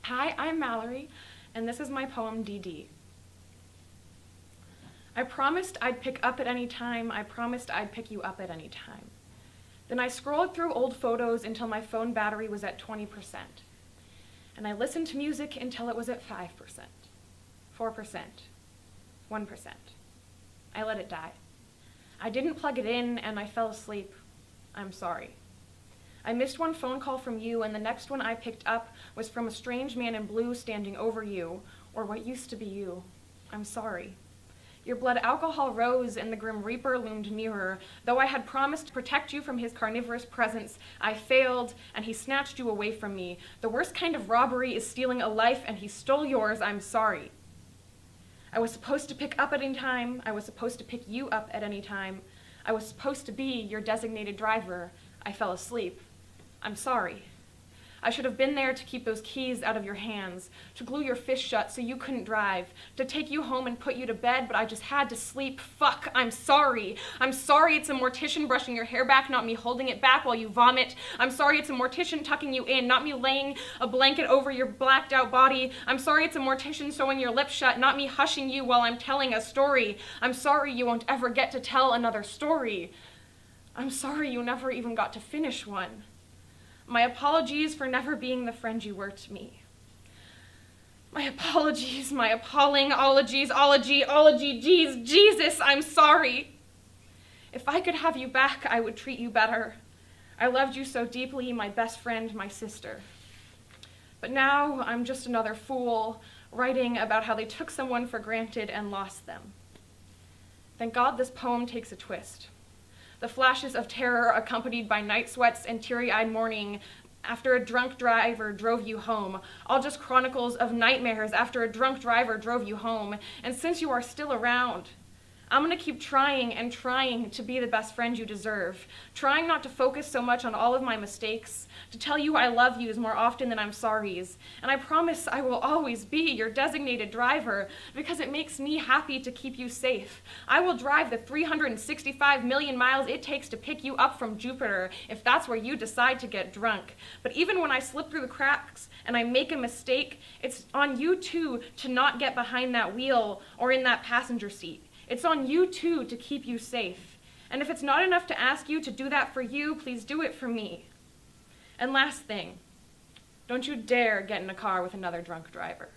Hi, I'm Mallory, and this is my poem, DD. I promised I'd pick up at any time, I promised I'd pick you up at any time. Then I scrolled through old photos until my phone battery was at 20%. And I listened to music until it was at 5%, 4%, 1%. I let it die. I didn't plug it in and I fell asleep. I'm sorry. I missed one phone call from you, and the next one I picked up was from a strange man in blue standing over you, or what used to be you. I'm sorry. Your blood alcohol rose and the grim reaper loomed nearer. Though I had promised to protect you from his carnivorous presence, I failed and he snatched you away from me. The worst kind of robbery is stealing a life, and he stole yours. I'm sorry. I was supposed to pick up at any time. I was supposed to pick you up at any time. I was supposed to be your designated driver. I fell asleep. I'm sorry. I should have been there to keep those keys out of your hands, to glue your fist shut so you couldn't drive, to take you home and put you to bed, but I just had to sleep. Fuck, I'm sorry. I'm sorry it's a mortician brushing your hair back, not me holding it back while you vomit. I'm sorry it's a mortician tucking you in, not me laying a blanket over your blacked out body. I'm sorry it's a mortician sewing your lips shut, not me hushing you while I'm telling a story. I'm sorry you won't ever get to tell another story. I'm sorry you never even got to finish one. My apologies for never being the friend you were to me. My apologies, my appalling ologies, ology, Jesus, I'm sorry. If I could have you back, I would treat you better. I loved you so deeply, my best friend, my sister. But now I'm just another fool writing about how they took someone for granted and lost them. Thank God this poem takes a twist. The flashes of terror accompanied by night sweats and teary-eyed mourning after a drunk driver drove you home. All just chronicles of nightmares after a drunk driver drove you home. And since you are still around, I'm gonna keep trying and trying to be the best friend you deserve, trying not to focus so much on all of my mistakes, to tell you I love yous more often than I'm sorry's. And I promise I will always be your designated driver because it makes me happy to keep you safe. I will drive the 365 million miles it takes to pick you up from Jupiter if that's where you decide to get drunk. But even when I slip through the cracks and I make a mistake, it's on you too to not get behind that wheel or in that passenger seat. It's on you too to keep you safe. And if it's not enough to ask you to do that for you, please do it for me. And last thing, don't you dare get in a car with another drunk driver.